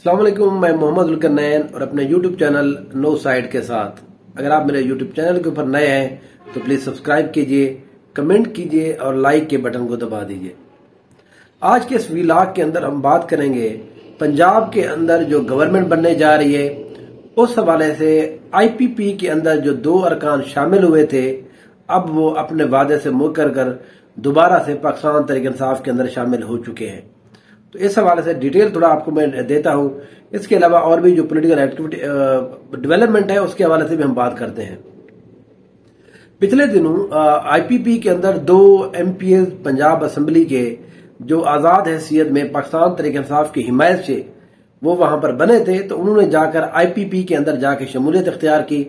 السلام علیکم، میں محمد الکنین اور اپنے یوٹیوب چینل نو سائٹ کے ساتھ. اگر آپ میرے یوٹیوب چینل کے اوپر نئے ہیں تو پلیز سبسکرائب کیجئے، کمنٹ کیجئے اور لائک کے بٹن کو دبا دیجئے. آج کے اس ویلاگ کے اندر ہم بات کریں گے پنجاب کے اندر جو گورنمنٹ بننے جا رہی ہے اس حوالے سے. آئی پی پی کے اندر جو 2 ارکان شامل ہوئے تھے اب وہ اپنے وعدے سے مکر کر دوبارہ سے پاکستان تحریک انصاف کے اندر شامل ہو چکے ہیں. تو اس حوالے سے ڈیٹیل تھوڑا آپ کو میں دیتا ہوں. اس کے علاوہ اور بھی جو پولیٹیکل ایکٹیویٹی ڈیولپمنٹ ہے اس کے حوالے سے بھی ہم بات کرتے ہیں. پچھلے دنوں آئی پی پی کے اندر 2 MPs Punjab assembly کے جو آزاد حیثیت میں پاکستان تحریک انصاف کی حمایت سے وہ وہاں پر بنے تھے، تو انہوں نے جا کر آئی پی پی کے اندر جا کے شمولیت اختیار کی.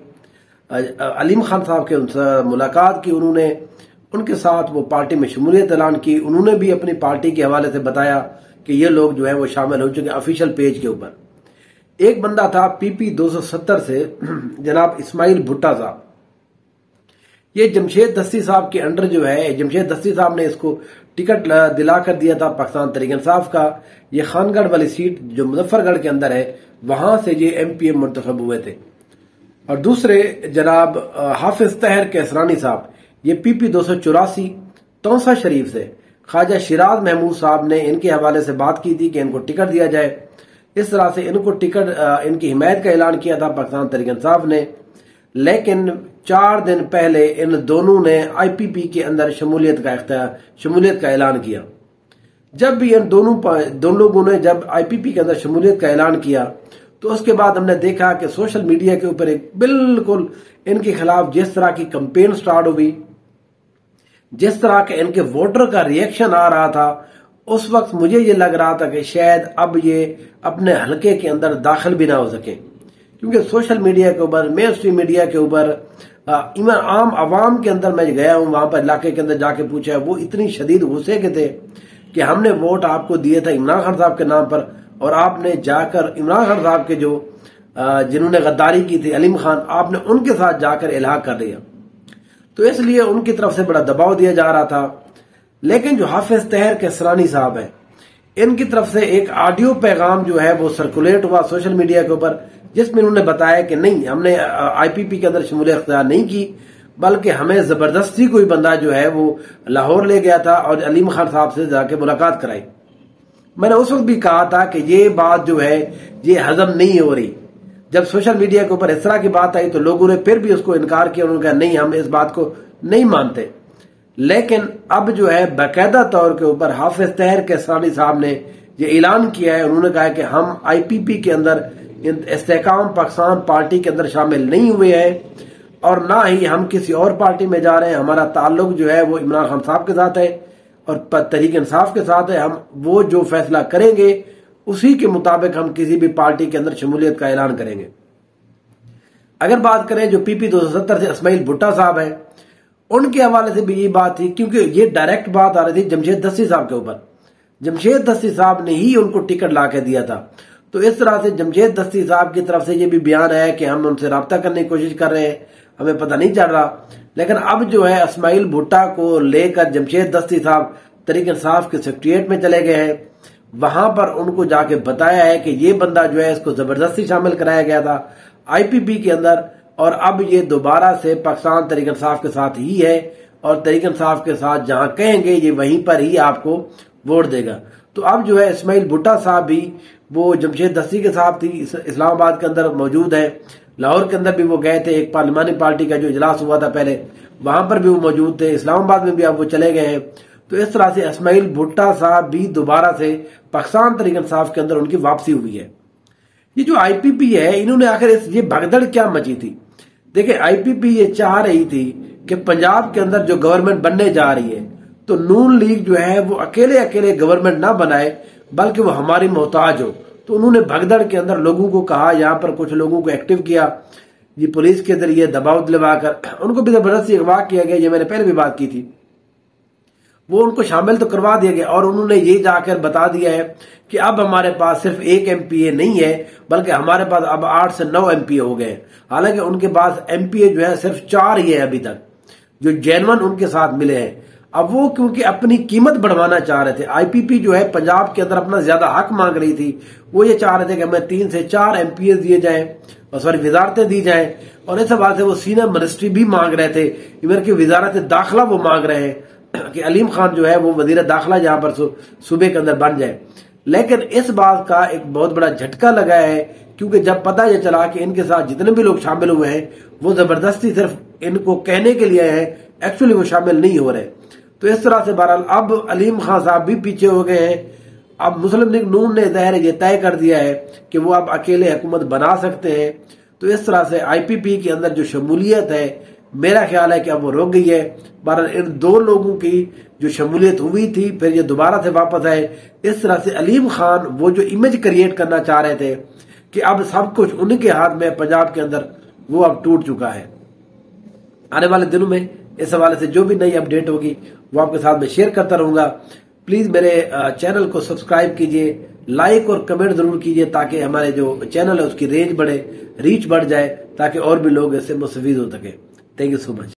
علیم خان صاحب کے ملاقات کی انہوں نے، ان کے ساتھ وہ پارٹی میں شمولیت اعلان کی. انہوں نے بھی اپنی پارٹی کے حوالے سے بتایا کہ یہ لوگ جو ہے وہ شامل ہو چکے آفیشیل پیج کے اوپر. ایک بندہ تھا پی پی 270 سے جناب اسماعیل بھٹا صاحب. یہ جمشید دستی صاحب کے انڈر جو ہے، جمشید دستی صاحب نے اس کو ٹکٹ دلا کر دیا تھا پاکستان تحریک انصاف کا. یہ خان گڑھ والی سیٹ جو مظفر گڑھ کے اندر ہے وہاں سے یہ ایم پی ایم منتخب ہوئے تھے. اور دوسرے جناب حافظ طاہر کیسرانی صاحب، یہ پی پی 284 تونسا شریف سے خواجہ شیراز محمود صاحب نے ان کے حوالے سے بات کی تھی کہ ان کو ٹکٹ دیا جائے. اس طرح سے ان کو ٹکٹ، ان کی حمایت کا اعلان کیا تھا پاکستان تحریک انصاف نے. لیکن 4 دن پہلے ان دونوں نے آئی پی پی کے اندر شمولیت کا اعلان کیا. جب بھی ان دونوں لوگوں نے جب آئی پی پی کے اندر شمولیت کا اعلان کیا تو اس کے بعد ہم نے دیکھا کہ سوشل میڈیا کے اوپر ایک بالکل ان کے خلاف جس طرح کی کمپین سٹارٹ ہوئی، جس طرح کے ان کے ووٹر کا ریئیکشن آ رہا تھا، اس وقت مجھے یہ لگ رہا تھا کہ شاید اب یہ اپنے حلقے کے اندر داخل بھی نہ ہو سکے. کیونکہ سوشل میڈیا کے اوپر، مین اسٹریم میڈیا کے اوپر، عام عوام کے اندر میں گیا ہوں، وہاں پر علاقے کے اندر جا کے پوچھا، وہ اتنی شدید غصے کے تھے کہ ہم نے ووٹ آپ کو دیے تھا عمران خان صاحب کے نام پر اور آپ نے جا کر عمران خان صاحب کے جو جنہوں نے غداری کی تھی، علیم خان، آپ نے ان کے ساتھ جا کر الحاق کر دیا. تو اس لیے ان کی طرف سے بڑا دباؤ دیا جا رہا تھا. لیکن جو حافظ طاہر کیسرانی صاحب ہیں، ان کی طرف سے ایک آڈیو پیغام جو ہے وہ سرکولیٹ ہوا سوشل میڈیا کے اوپر، جس میں انہوں نے بتایا کہ نہیں، ہم نے آئی پی پی کے اندر شمولیت اختیار نہیں کی، بلکہ ہمیں زبردستی کوئی بندہ جو ہے وہ لاہور لے گیا تھا اور علیم خان صاحب سے جا کے ملاقات کرائی. میں نے اس وقت بھی کہا تھا کہ یہ بات جو ہے یہ ہضم نہیں ہو رہی. جب سوشل میڈیا کے اوپر اس طرح کی بات آئی تو لوگوں نے پھر بھی اس کو انکار کیا، انہوں نے کہا نہیں، ہم اس بات کو نہیں مانتے. لیکن اب جو ہے باقاعدہ طور کے اوپر حافظ طاہر کیسرانی صاحب نے یہ اعلان کیا ہے. انہوں نے کہا کہ ہم آئی پی پی کے اندر استحکام پاکستان پارٹی کے اندر شامل نہیں ہوئے ہیں اور نہ ہی ہم کسی اور پارٹی میں جا رہے ہیں. ہمارا تعلق جو ہے وہ عمران خان صاحب کے ساتھ ہے اور تحریک انصاف کے ساتھ ہے. ہم وہ جو فیصلہ کریں گے اسی کے مطابق ہم کسی بھی پارٹی کے اندر شمولیت کا اعلان کریں گے. اگر بات کریں جو پی پی 270 سے اسماعیل بھٹا صاحب ہیں، ان کے حوالے سے بھی یہ بات تھی، کیونکہ یہ ڈائریکٹ بات آ رہی تھی جمشید دستی صاحب کے اوپر. جمشید دستی صاحب نے ہی ان کو ٹکٹ لا کے دیا تھا. تو اس طرح سے جمشید دستی صاحب کی طرف سے یہ بھی بیان ہے کہ ہم ان سے رابطہ کرنے کی کوشش کر رہے ہیں، ہمیں پتہ نہیں چل رہا. لیکن اب جو ہے اسماعیل بھٹا کو لے کر جمشید دستی صاحب تحریک انصاف کے سیکریٹریٹ میں چلے گئے ہیں. وہاں پر ان کو جا کے بتایا ہے کہ یہ بندہ جو ہے اس کو زبردستی شامل کرایا گیا تھا آئی پی پی کے اندر، اور اب یہ دوبارہ سے پاکستان تحریک انصاف کے ساتھ ہی ہے اور تحریک انصاف کے ساتھ جہاں کہیں گے یہ وہیں پر ہی آپ کو ووٹ دے گا. تو اب جو ہے اسماعیل بھٹا صاحب بھی، وہ جمشید دستی کے صاحب تھی، اسلام آباد کے اندر موجود ہے، لاہور کے اندر بھی وہ گئے تھے، ایک پارلیمانی پارٹی کا جو اجلاس ہوا تھا پہلے وہاں پر بھی وہ موجود تھے، اسلام آباد میں بھی اب وہ چلے گئے ہیں. تو اس طرح سے اسماعیل بھٹا صاحب بھی دوبارہ سے پاکستان تحریک انصاف کے اندر ان کی واپسی ہوئی ہے. یہ جو آئی پی پی ہے، انہوں نے آخر یہ بھگدڑ کیا مچی تھی؟ دیکھیں، آئی پی پی یہ چاہ رہی تھی کہ پنجاب کے اندر جو گورنمنٹ بننے جا رہی ہے تو نون لیگ جو ہے وہ اکیلے گورنمنٹ نہ بنائے بلکہ وہ ہماری محتاج ہو. تو انہوں نے بھگدڑ کے اندر لوگوں کو کہا، یہاں پر کچھ لوگوں کو ایکٹیو کیا، یہ پولیس کے ذریعے دباؤ دلوا کر ان کو بھی زبردستی اغوا کیا گیا. یہ میں نے پہلے بھی بات کی تھی، وہ ان کو شامل تو کروا دیا گیا اور انہوں نے یہ جا کر بتا دیا ہے کہ اب ہمارے پاس صرف ایک ایم پی اے نہیں ہے بلکہ ہمارے پاس اب 8 سے 9 ایم پی اے ہو گئے. حالانکہ ان کے پاس ایم پی اے جو ہے صرف 4 ہی ہے ابھی تک جو جینون ان کے ساتھ ملے ہیں. اب وہ کیونکہ اپنی قیمت بڑھوانا چاہ رہے تھے، آئی پی پی جو ہے پنجاب کے اندر اپنا زیادہ حق مانگ رہی تھی، وہ یہ چاہ رہے تھے کہ ہمیں 3 سے 4 MP دیے جائیں اور وزارتیں دی جائیں، اور اس حوالے سے وہ سینئر منسٹری بھی مانگ رہے تھے، ایون کہ وزارت داخلہ وہ مانگ رہے ہیں کہ علیم خان جو ہے وہ وزیر داخلہ یہاں پر صوبے کے اندر بن جائے۔ لیکن اس بات کا ایک بہت بڑا جھٹکا لگا ہے، کیونکہ جب پتہ یہ چلا کہ ان کے ساتھ جتنے بھی لوگ شامل ہوئے ہیں وہ زبردستی صرف ان کو کہنے کے لیے ہیں، ایکچولی وہ شامل نہیں ہو رہے، تو اس طرح سے بہرحال اب علیم خان صاحب بھی پیچھے ہو گئے ہیں۔ اب مسلم لیگ نون نے ظاہر یہ طے کر دیا ہے کہ وہ اب اکیلے حکومت بنا سکتے ہیں، تو اس طرح سے آئی پی پی کے اندر جو شمولیت ہے میرا خیال ہے کہ اب وہ رک گئی ہے۔ بہرحال ان 2 لوگوں کی جو شمولیت ہوئی تھی پھر یہ دوبارہ سے واپس آئے، اس طرح سے علیم خان وہ جو امیج کریٹ کرنا چاہ رہے تھے کہ اب سب کچھ ان کے ہاتھ میں پنجاب کے اندر، وہ اب ٹوٹ چکا ہے۔ آنے والے دنوں میں اس حوالے سے جو بھی نئی اپڈیٹ ہوگی وہ آپ کے ساتھ میں شیئر کرتا رہوں گا۔ پلیز میرے چینل کو سبسکرائب کیجئے، لائک اور کمنٹ ضرور کیجئے تاکہ ہمارے جو چینل ہے اس کی رینج بڑھے، ریچ بڑھ جائے، تاکہ اور بھی لوگ اس سے مستفید ہو سکیں۔ Thank you so much.